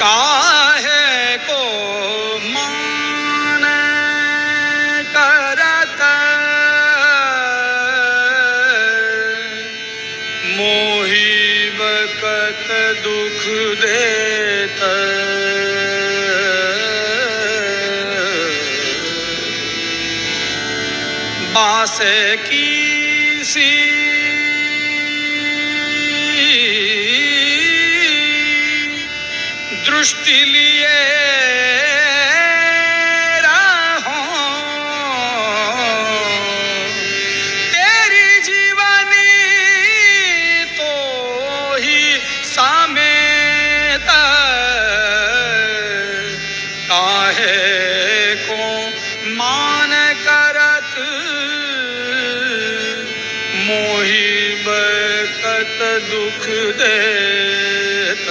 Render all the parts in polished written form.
काहे को मान करत मोहि बकत दुख देत बासे की सी दृष्टि लिए रहो तेरी जीवनी तो ही समेत काहे को मान करत मोहि बकत दुख देत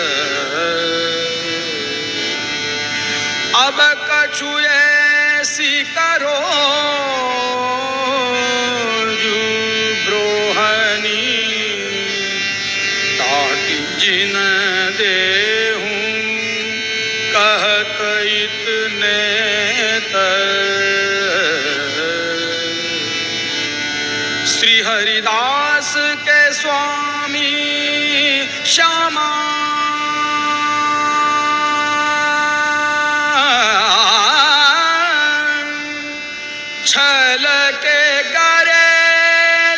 अब कछु ऐसी करो जो ब्रोहनी ताकि जिन देहूं कहत इतने श्री हरिदास के स्वामी श्यामा छल के गरे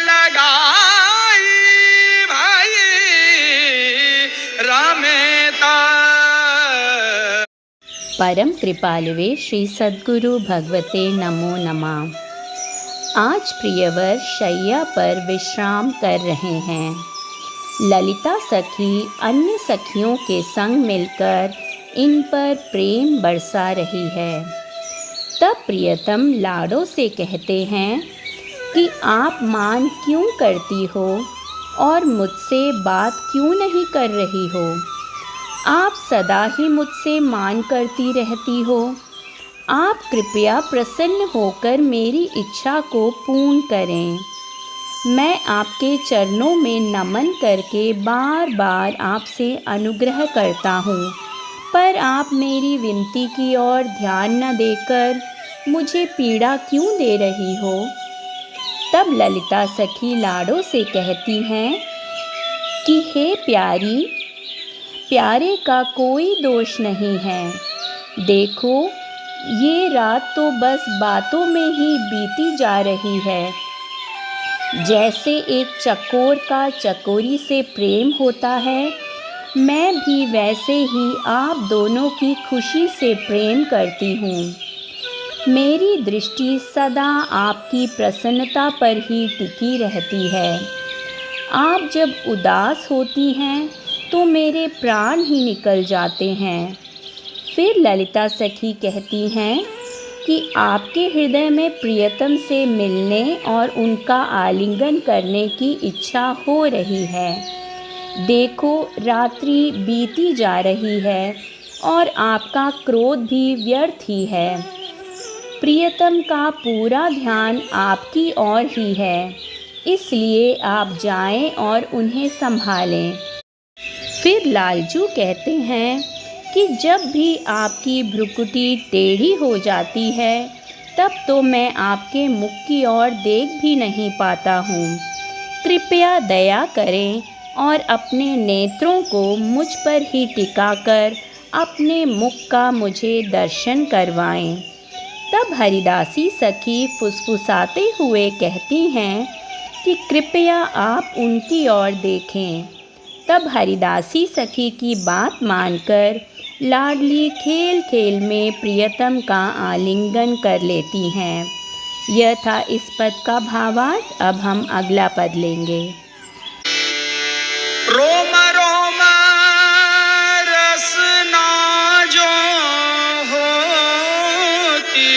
लगाई भाई रमेता। परम कृपालुवे श्री सद्गुरु भगवते नमो नमः। आज प्रियवर शैया पर विश्राम कर रहे हैं। ललिता सखी अन्य सखियों के संग मिलकर इन पर प्रेम बरसा रही है। तब प्रियतम लाडो से कहते हैं कि आप मान क्यों करती हो और मुझसे बात क्यों नहीं कर रही हो? आप सदा ही मुझसे मान करती रहती हो। आप कृपया प्रसन्न होकर मेरी इच्छा को पूर्ण करें। मैं आपके चरणों में नमन करके बार बार आपसे अनुग्रह करता हूँ, पर आप मेरी विनती की ओर ध्यान न देकर मुझे पीड़ा क्यों दे रही हो? तब ललिता सखी लाडो से कहती हैं कि हे प्यारी, प्यारे का कोई दोष नहीं है। देखो, ये रात तो बस बातों में ही बीती जा रही है। जैसे एक चकोर का चकोरी से प्रेम होता है, मैं भी वैसे ही आप दोनों की खुशी से प्रेम करती हूँ। मेरी दृष्टि सदा आपकी प्रसन्नता पर ही टिकी रहती है। आप जब उदास होती हैं तो मेरे प्राण ही निकल जाते हैं। फिर ललिता सखी कहती हैं कि आपके हृदय में प्रियतम से मिलने और उनका आलिंगन करने की इच्छा हो रही है। देखो, रात्रि बीती जा रही है और आपका क्रोध भी व्यर्थ ही है। प्रियतम का पूरा ध्यान आपकी ओर ही है, इसलिए आप जाएं और उन्हें संभालें। फिर लालजू कहते हैं कि जब भी आपकी भ्रुकुटी टेढ़ी हो जाती है, तब तो मैं आपके मुख की ओर देख भी नहीं पाता हूँ। कृपया दया करें और अपने नेत्रों को मुझ पर ही टिकाकर अपने मुख का मुझे दर्शन करवाएं। तब हरिदासी सखी फुसफुसाते हुए कहती हैं कि कृपया आप उनकी ओर देखें। तब हरिदासी सखी की बात मानकर लाडली खेल खेल में प्रियतम का आलिंगन कर लेती हैं। यह था इस पद का भावार्थ। अब हम अगला पद लेंगे। रोम रोम रसना जो होती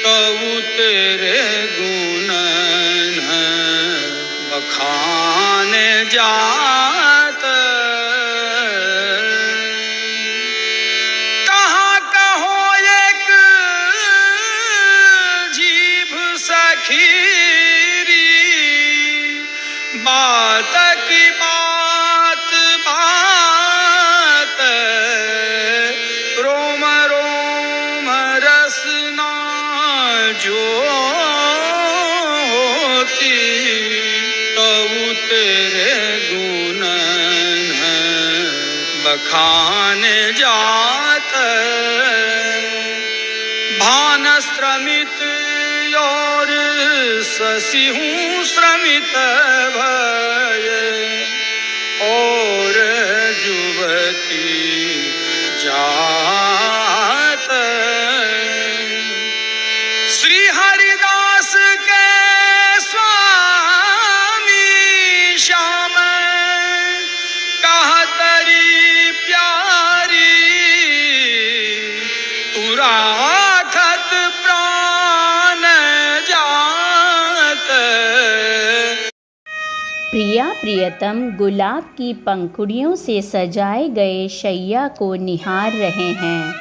कऊ तेरे गुण बखाने जात कहाँ कहो एक जीभ सखी बा बखान जात भानश्रमित और शशिहूँ श्रमित भय और जुवती जात श्री हरिदास के स्वामी श्याम कहतरी प्यारी तू राखत प्राण जात। प्रिया प्रियतम गुलाब की पंखुड़ियों से सजाए गए शैया को निहार रहे हैं।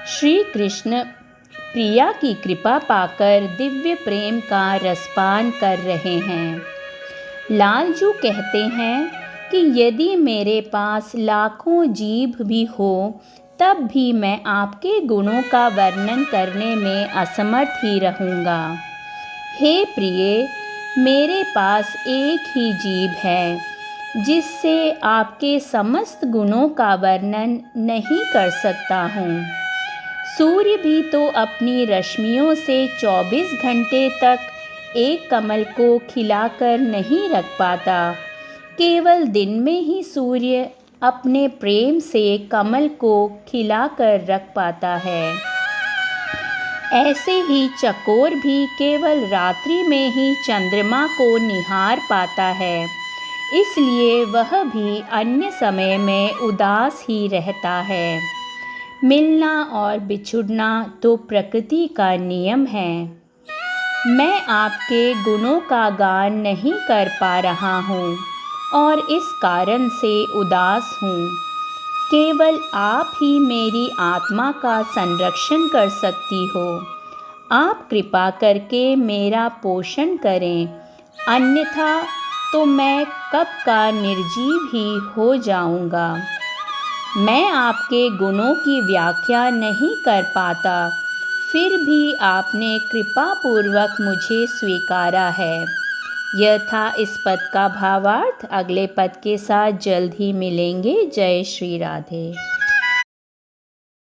श्री कृष्ण प्रिया की कृपा पाकर दिव्य प्रेम का रसपान कर रहे हैं। लालजू कहते हैं कि यदि मेरे पास लाखों जीभ भी हो तब भी मैं आपके गुणों का वर्णन करने में असमर्थ ही रहूँगा। हे प्रिय, मेरे पास एक ही जीभ है जिससे आपके समस्त गुणों का वर्णन नहीं कर सकता हूँ। सूर्य भी तो अपनी रश्मियों से 24 घंटे तक एक कमल को खिलाकर नहीं रख पाता। केवल दिन में ही सूर्य अपने प्रेम से कमल को खिलाकर रख पाता है। ऐसे ही चकोर भी केवल रात्रि में ही चंद्रमा को निहार पाता है, इसलिए वह भी अन्य समय में उदास ही रहता है। मिलना और बिछुड़ना तो प्रकृति का नियम है। मैं आपके गुणों का गान नहीं कर पा रहा हूँ और इस कारण से उदास हूँ। केवल आप ही मेरी आत्मा का संरक्षण कर सकती हो। आप कृपा करके मेरा पोषण करें, अन्यथा तो मैं कब का निर्जीव ही हो जाऊंगा। मैं आपके गुणों की व्याख्या नहीं कर पाता, फिर भी आपने कृपापूर्वक मुझे स्वीकारा है। यह था इस पद का भावार्थ। अगले पद के साथ जल्द ही मिलेंगे। जय श्री राधे।